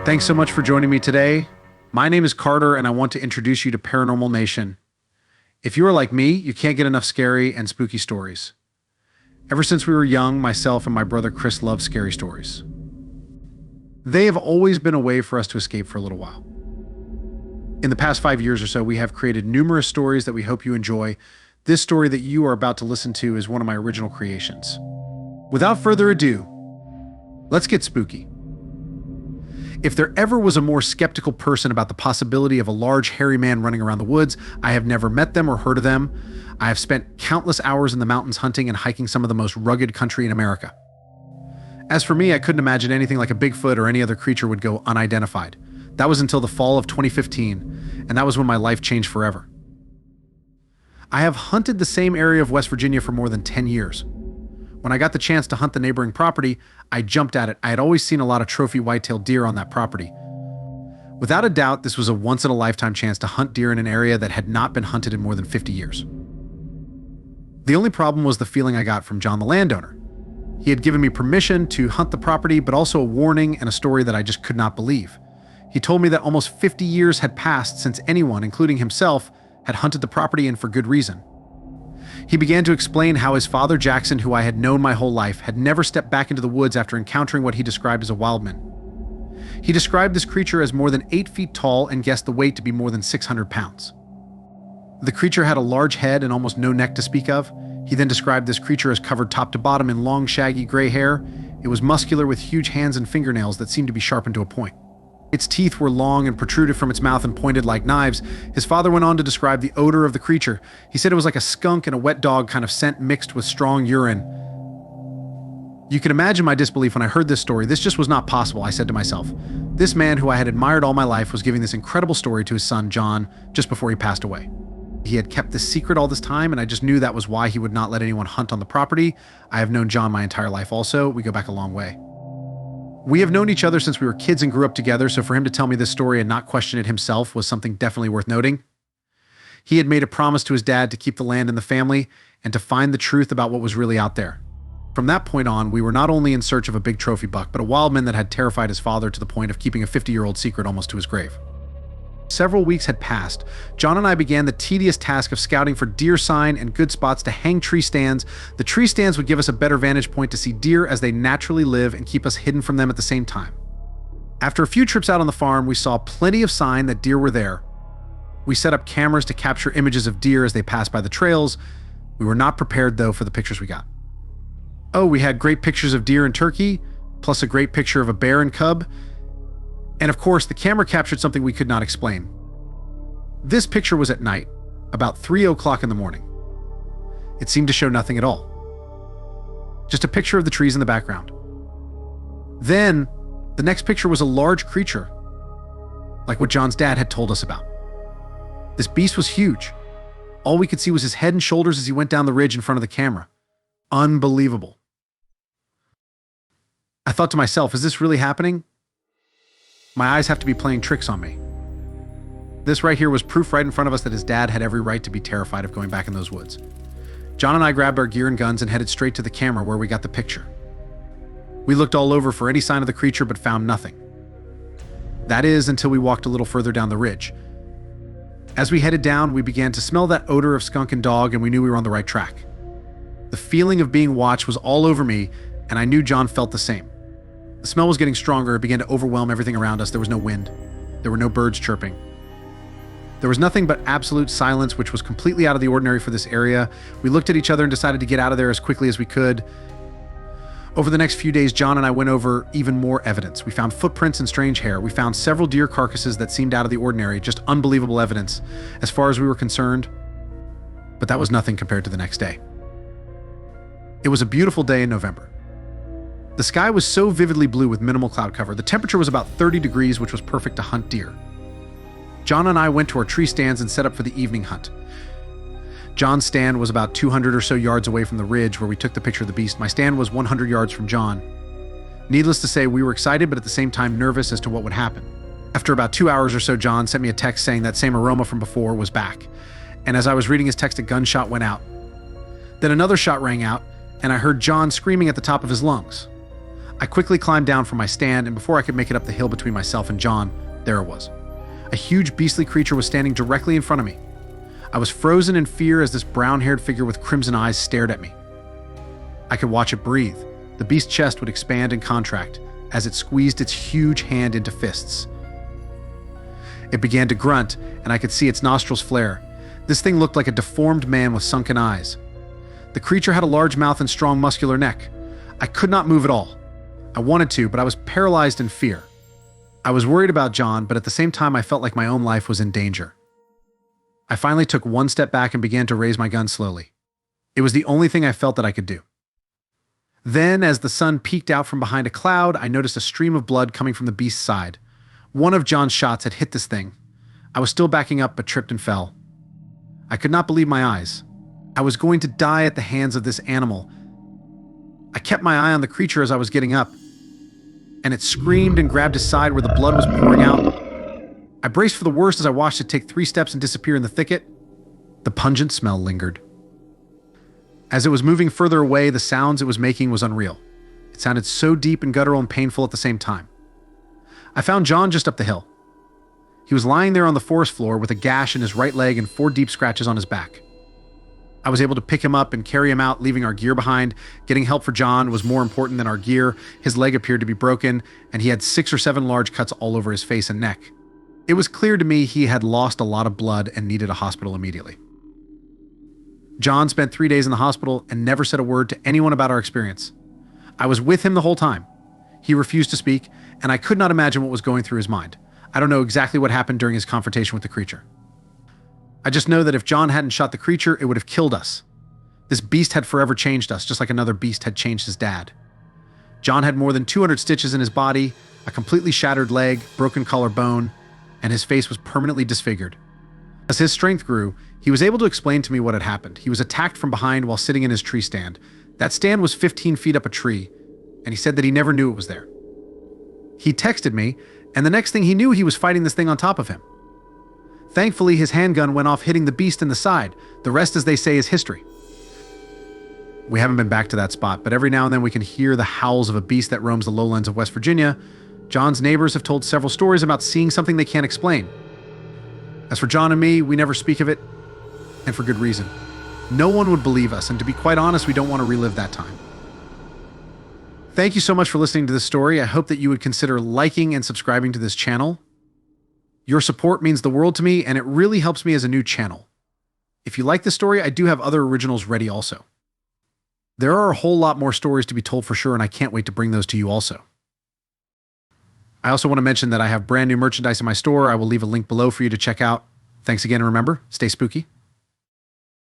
Thanks so much for joining me today. My name is Carter, and I want to introduce you to Paranormal Nation. If you are like me, you can't get enough scary and spooky stories. Ever since we were young, myself and my brother Chris love scary stories. They have always been a way for us to escape for a little while. In the past 5 years or so, we have created numerous stories that we hope you enjoy. This story that you are about to listen to is one of my original creations. Without further ado, let's get spooky. If there ever was a more skeptical person about the possibility of a large, hairy man running around the woods, I have never met them or heard of them. I have spent countless hours in the mountains hunting and hiking some of the most rugged country in America. As for me, I couldn't imagine anything like a Bigfoot or any other creature would go unidentified. That was until the fall of 2015, and that was when my life changed forever. I have hunted the same area of West Virginia for more than 10 years. When I got the chance to hunt the neighboring property, I jumped at it. I had always seen a lot of trophy white-tailed deer on that property. Without a doubt, this was a once-in-a-lifetime chance to hunt deer in an area that had not been hunted in more than 50 years. The only problem was the feeling I got from John the landowner. He had given me permission to hunt the property, but also a warning and a story that I just could not believe. He told me that almost 50 years had passed since anyone, including himself, had hunted the property, and for good reason. He began to explain how his father Jackson, who I had known my whole life, had never stepped back into the woods after encountering what he described as a wildman. He described this creature as more than 8 feet tall and guessed the weight to be more than 600 pounds. The creature had a large head and almost no neck to speak of. He then described this creature as covered top to bottom in long, shaggy gray hair. It was muscular with huge hands and fingernails that seemed to be sharpened to a point. Its teeth were long and protruded from its mouth and pointed like knives. His father went on to describe the odor of the creature. He said it was like a skunk and a wet dog kind of scent mixed with strong urine. You can imagine my disbelief when I heard this story. This just was not possible, I said to myself. This man who I had admired all my life was giving this incredible story to his son, John, just before he passed away. He had kept this secret all this time, and I just knew that was why he would not let anyone hunt on the property. I have known John my entire life also. We go back a long way. We have known each other since we were kids and grew up together, so for him to tell me this story and not question it himself was something definitely worth noting. He had made a promise to his dad to keep the land in the family and to find the truth about what was really out there. From that point on, we were not only in search of a big trophy buck, but a wildman that had terrified his father to the point of keeping a 50-year-old secret almost to his grave. Several weeks had passed. John and I began the tedious task of scouting for deer sign and good spots to hang tree stands. The tree stands would give us a better vantage point to see deer as they naturally live and keep us hidden from them at the same time. After a few trips out on the farm, we saw plenty of sign that deer were there. We set up cameras to capture images of deer as they passed by the trails. We were not prepared, though, for the pictures we got. Oh, we had great pictures of deer and turkey, plus a great picture of a bear and cub. And of course, the camera captured something we could not explain. This picture was at night, about 3 o'clock in the morning. It seemed to show nothing at all. Just a picture of the trees in the background. Then, the next picture was a large creature, like what John's dad had told us about. This beast was huge. All we could see was his head and shoulders as he went down the ridge in front of the camera. Unbelievable. I thought to myself, is this really happening? My eyes have to be playing tricks on me. This right here was proof right in front of us that his dad had every right to be terrified of going back in those woods. John and I grabbed our gear and guns and headed straight to the camera where we got the picture. We looked all over for any sign of the creature but found nothing. That is, until we walked a little further down the ridge. As we headed down, we began to smell that odor of skunk and dog, and we knew we were on the right track. The feeling of being watched was all over me, and I knew John felt the same. The smell was getting stronger. It began to overwhelm everything around us. There was no wind. There were no birds chirping. There was nothing but absolute silence, which was completely out of the ordinary for this area. We looked at each other and decided to get out of there as quickly as we could. Over the next few days, John and I went over even more evidence. We found footprints and strange hair. We found several deer carcasses that seemed out of the ordinary, just unbelievable evidence as far as we were concerned. But that was nothing compared to the next day. It was a beautiful day in November. The sky was so vividly blue with minimal cloud cover. The temperature was about 30 degrees, which was perfect to hunt deer. John and I went to our tree stands and set up for the evening hunt. John's stand was about 200 or so yards away from the ridge where we took the picture of the beast. My stand was 100 yards from John. Needless to say, we were excited, but at the same time nervous as to what would happen. After about 2 hours or so, John sent me a text saying that same aroma from before was back. And as I was reading his text, a gunshot went out. Then another shot rang out, and I heard John screaming at the top of his lungs. I quickly climbed down from my stand, and before I could make it up the hill between myself and John, there it was. A huge beastly creature was standing directly in front of me. I was frozen in fear as this brown-haired figure with crimson eyes stared at me. I could watch it breathe. The beast's chest would expand and contract as it squeezed its huge hand into fists. It began to grunt, and I could see its nostrils flare. This thing looked like a deformed man with sunken eyes. The creature had a large mouth and strong muscular neck. I could not move at all. I wanted to, but I was paralyzed in fear. I was worried about John, but at the same time I felt like my own life was in danger. I finally took one step back and began to raise my gun slowly. It was the only thing I felt that I could do. Then, as the sun peeked out from behind a cloud, I noticed a stream of blood coming from the beast's side. One of John's shots had hit this thing. I was still backing up, but tripped and fell. I could not believe my eyes. I was going to die at the hands of this animal. I kept my eye on the creature as I was getting up, and it screamed and grabbed his side where the blood was pouring out. I braced for the worst as I watched it take 3 steps and disappear in the thicket. The pungent smell lingered. As it was moving further away, the sounds it was making was unreal. It sounded so deep and guttural and painful at the same time. I found John just up the hill. He was lying there on the forest floor with a gash in his right leg and 4 deep scratches on his back. I was able to pick him up and carry him out, leaving our gear behind. Getting help for John was more important than our gear. His leg appeared to be broken, and he had 6 or 7 large cuts all over his face and neck. It was clear to me he had lost a lot of blood and needed a hospital immediately. John spent 3 days in the hospital and never said a word to anyone about our experience. I was with him the whole time. He refused to speak, and I could not imagine what was going through his mind. I don't know exactly what happened during his confrontation with the creature. I just know that if John hadn't shot the creature, it would have killed us. This beast had forever changed us, just like another beast had changed his dad. John had more than 200 stitches in his body, a completely shattered leg, broken collarbone, and his face was permanently disfigured. As his strength grew, he was able to explain to me what had happened. He was attacked from behind while sitting in his tree stand. That stand was 15 feet up a tree, and he said that he never knew it was there. He texted me, and the next thing he knew, he was fighting this thing on top of him. Thankfully, his handgun went off, hitting the beast in the side. The rest, as they say, is history. We haven't been back to that spot, but every now and then we can hear the howls of a beast that roams the lowlands of West Virginia. John's neighbors have told several stories about seeing something they can't explain. As for John and me, we never speak of it, and for good reason. No one would believe us, and to be quite honest, we don't want to relive that time. Thank you so much for listening to this story. I hope that you would consider liking and subscribing to this channel. Your support means the world to me, and it really helps me as a new channel. If you like this story, I do have other originals ready also. There are a whole lot more stories to be told for sure, and I can't wait to bring those to you also. I also want to mention that I have brand new merchandise in my store. I will leave a link below for you to check out. Thanks again, and remember, stay spooky.